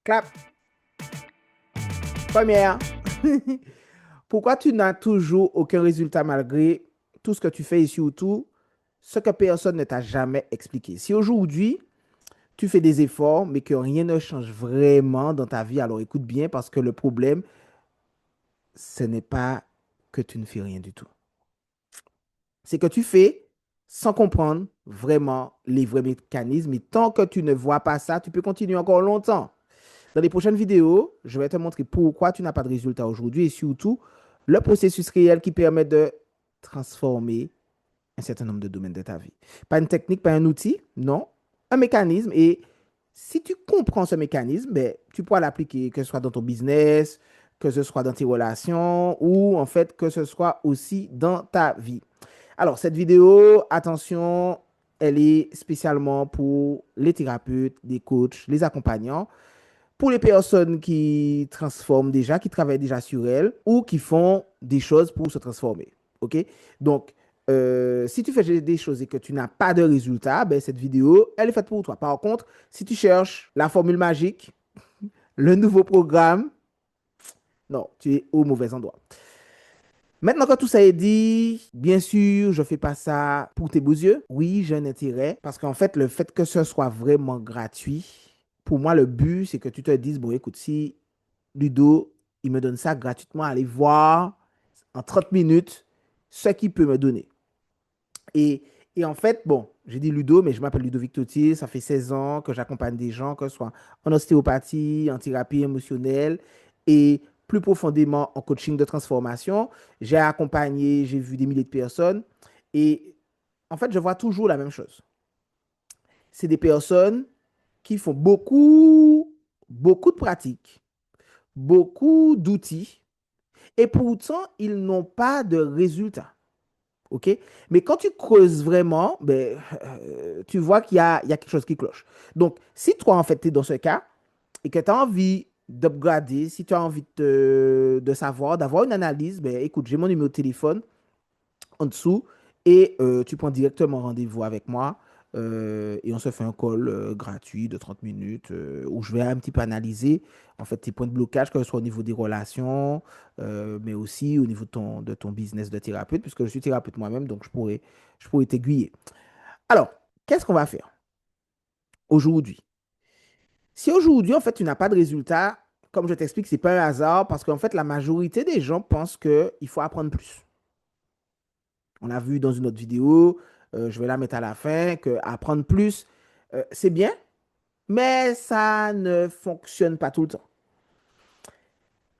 Clap. Première. Pourquoi tu n'as toujours aucun résultat malgré tout ce que tu fais et surtout ce que personne ne t'a jamais expliqué? Si aujourd'hui, tu fais des efforts, mais que rien ne change vraiment dans ta vie, alors écoute bien parce que le problème, ce n'est pas que tu ne fais rien du tout. C'est que tu fais sans comprendre vraiment les vrais mécanismes. Et tant que tu ne vois pas ça, tu peux continuer encore longtemps. Dans les prochaines vidéos, je vais te montrer pourquoi tu n'as pas de résultat aujourd'hui et surtout le processus réel qui permet de transformer un certain nombre de domaines de ta vie. Pas une technique, pas un outil, non, un mécanisme. Et si tu comprends ce mécanisme, ben, tu pourras l'appliquer, que ce soit dans ton business, que ce soit dans tes relations ou en fait que ce soit aussi dans ta vie. Alors, cette vidéo, attention, elle est spécialement pour les thérapeutes, les coachs, les accompagnants, pour les personnes qui transforment déjà, qui travaillent déjà sur elles ou qui font des choses pour se transformer. OK? Donc, si tu fais des choses et que tu n'as pas de résultat, ben, cette vidéo, elle est faite pour toi. Par contre, si tu cherches la formule magique, le nouveau programme, non, tu es au mauvais endroit. Maintenant que tout ça est dit, bien sûr, je ne fais pas ça pour tes beaux yeux. Oui, j'ai un intérêt parce qu'en fait, le fait que ce soit vraiment gratuit, pour moi, le but, c'est que tu te dises, bon, écoute, si Ludo, il me donne ça gratuitement, allez voir en 30 minutes ce qu'il peut me donner. Et, et en fait, bon, j'ai dit Ludo, mais je m'appelle Ludovic Totier, ça fait 16 ans que j'accompagne des gens, que ce soit en ostéopathie, en thérapie émotionnelle et plus profondément en coaching de transformation. J'ai accompagné, j'ai vu des milliers de personnes et en fait, je vois toujours la même chose. C'est des personnes qui font beaucoup de pratiques, beaucoup d'outils et pourtant, ils n'ont pas de résultats. OK? Mais quand tu creuses vraiment, ben, tu vois qu'il y a quelque chose qui cloche. Donc, si toi, en fait, tu es dans ce cas et que tu as envie d'upgrader, si tu as envie de savoir, d'avoir une analyse, ben, écoute, j'ai mon numéro de téléphone en dessous et tu prends directement rendez-vous avec moi et on se fait un call gratuit de 30 minutes où je vais un petit peu analyser en fait tes points de blocage, que ce soit au niveau des relations, mais aussi au niveau de ton business de thérapeute, puisque je suis thérapeute moi-même, donc je pourrais t'aiguiller. Alors, qu'est-ce qu'on va faire aujourd'hui? Si aujourd'hui, en fait, tu n'as pas de résultat, comme je t'explique, c'est pas un hasard parce qu'en fait, la majorité des gens pensent qu'il faut apprendre plus. On a vu dans une autre vidéo, je vais la mettre à la fin, que apprendre plus, c'est bien, mais ça ne fonctionne pas tout le temps.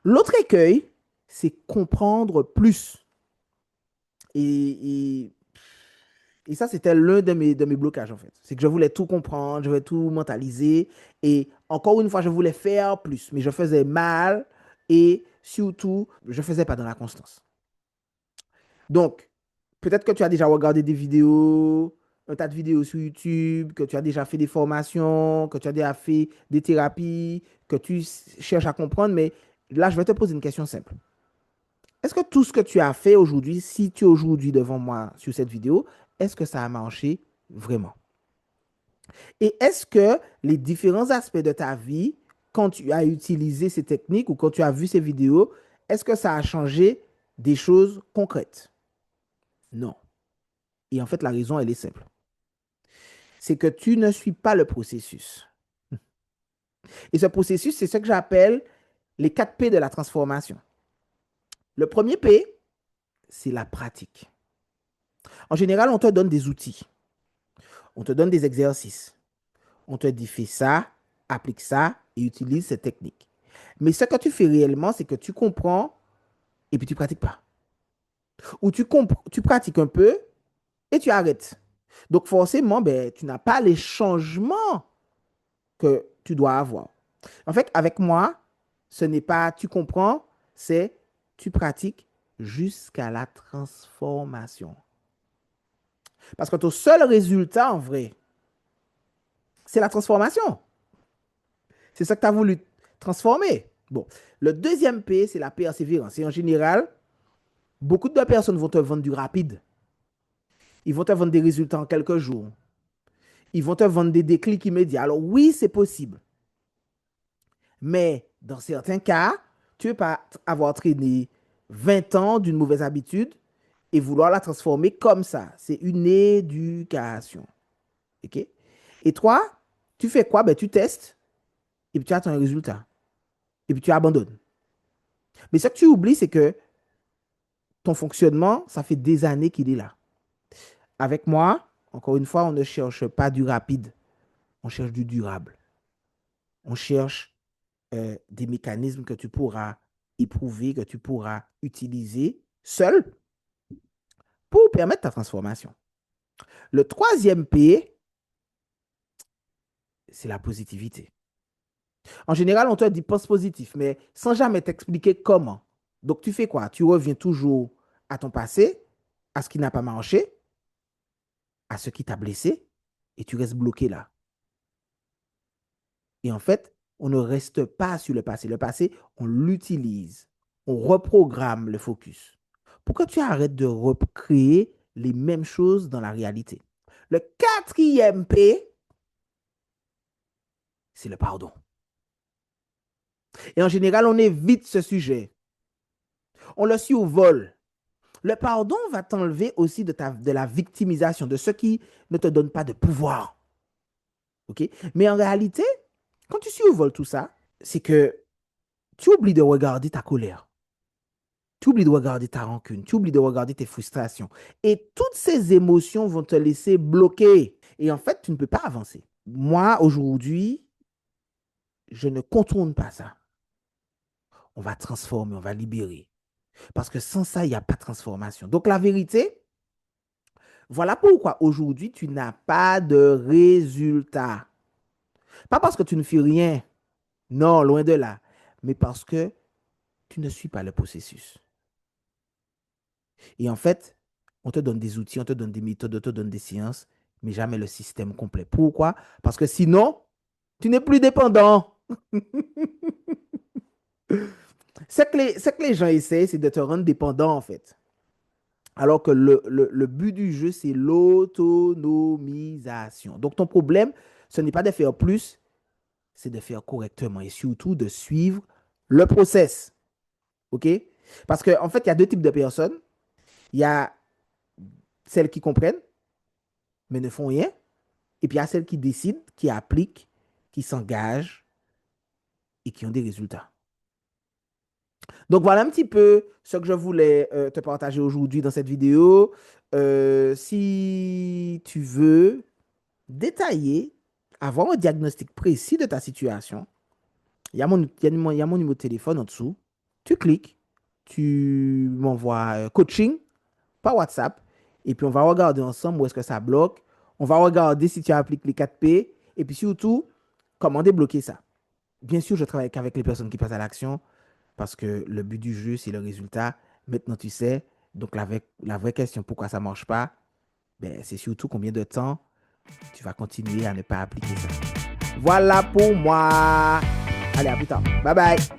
L'autre écueil, c'est comprendre plus. Et, et, et ça, c'était l'un de mes blocages, en fait. C'est que je voulais tout comprendre, je voulais tout mentaliser. Et encore une fois, je voulais faire plus, mais je faisais mal et surtout, je ne faisais pas dans la constance. Donc, peut-être que tu as déjà regardé des vidéos, un tas de vidéos sur YouTube, que tu as déjà fait des formations, que tu as déjà fait des thérapies, que tu cherches à comprendre, mais là, je vais te poser une question simple. Est-ce que tout ce que tu as fait aujourd'hui, si tu es aujourd'hui devant moi sur cette vidéo, est-ce que ça a marché vraiment? Et est-ce que les différents aspects de ta vie, quand tu as utilisé ces techniques ou quand tu as vu ces vidéos, est-ce que ça a changé des choses concrètes? Non. Et en fait, la raison, elle est simple. C'est que tu ne suis pas le processus. Et ce processus, c'est ce que j'appelle les 4 P de la transformation. Le premier P, c'est la pratique. En général, on te donne des outils, on te donne des exercices, on te dit fais ça, applique ça et utilise cette technique. Mais ce que tu fais réellement, c'est que tu comprends et puis tu ne pratiques pas. Ou tu pratiques un peu et tu arrêtes. Donc forcément, ben, tu n'as pas les changements que tu dois avoir. En fait, avec moi, ce n'est pas tu comprends, c'est tu pratiques jusqu'à la transformation. Parce que ton seul résultat en vrai, c'est la transformation. C'est ça que tu as voulu transformer. Bon, le deuxième P, c'est la persévérance. Et en général, beaucoup de personnes vont te vendre du rapide. Ils vont te vendre des résultats en quelques jours. Ils vont te vendre des déclics immédiats. Alors oui, c'est possible. Mais dans certains cas, tu ne peux pas avoir traîné 20 ans d'une mauvaise habitude et vouloir la transformer comme ça. C'est une éducation. OK? Et toi, tu fais quoi? Ben, tu testes et puis tu attends un résultat. Et puis tu abandonnes. Mais ce que tu oublies, c'est que ton fonctionnement, ça fait des années qu'il est là. Avec moi, encore une fois, on ne cherche pas du rapide. On cherche du durable. On cherche des mécanismes que tu pourras éprouver, que tu pourras utiliser seul pour permettre ta transformation. Le troisième P, c'est la positivité. En général, on te dit pense positif, mais sans jamais t'expliquer comment. Donc, tu fais quoi? Tu reviens toujours à ton passé, à ce qui n'a pas marché, à ce qui t'a blessé, et tu restes bloqué là. Et en fait, on ne reste pas sur le passé. Le passé, on l'utilise. On reprogramme le focus. Pourquoi tu arrêtes de recréer les mêmes choses dans la réalité? Le quatrième P, c'est le pardon. Et en général, on évite ce sujet. On le survole. Le pardon va t'enlever aussi de la victimisation, de ce qui ne te donne pas de pouvoir. OK? Mais en réalité, quand tu survoles tout ça, c'est que tu oublies de regarder ta colère. Tu oublies de regarder ta rancune. Tu oublies de regarder tes frustrations. Et toutes ces émotions vont te laisser bloquer. Et en fait, tu ne peux pas avancer. Moi, aujourd'hui, je ne contourne pas ça. On va transformer, on va libérer. Parce que sans ça, il n'y a pas de transformation. Donc, la vérité, voilà pourquoi aujourd'hui, tu n'as pas de résultat. Pas parce que tu ne fais rien. Non, loin de là. Mais parce que tu ne suis pas le processus. Et en fait, on te donne des outils, on te donne des méthodes, on te donne des sciences, mais jamais le système complet. Pourquoi? Parce que sinon, tu n'es plus dépendant. Ce que les gens essaient, c'est de te rendre dépendant, en fait. Alors que le but du jeu, c'est l'autonomisation. Donc, ton problème, ce n'est pas de faire plus, c'est de faire correctement et surtout de suivre le process. OK? Parce qu'en en fait, il y a deux types de personnes. Il y a celles qui comprennent, mais ne font rien. Et puis, il y a celles qui décident, qui appliquent, qui s'engagent et qui ont des résultats. Donc, voilà un petit peu ce que je voulais te partager aujourd'hui dans cette vidéo. Si tu veux détailler, avoir un diagnostic précis de ta situation, il y a mon numéro de téléphone en dessous. Tu cliques, tu m'envoies coaching par WhatsApp et puis on va regarder ensemble où est-ce que ça bloque. On va regarder si tu appliques les 4P et puis surtout, comment débloquer ça. Bien sûr, je travaille qu'avec les personnes qui passent à l'action parce que le but du jeu, c'est le résultat. Maintenant, tu sais. Donc, la vraie question, pourquoi ça ne marche pas, ben, c'est surtout combien de temps tu vas continuer à ne pas appliquer ça. Voilà pour moi. Allez, à plus tard. Bye bye.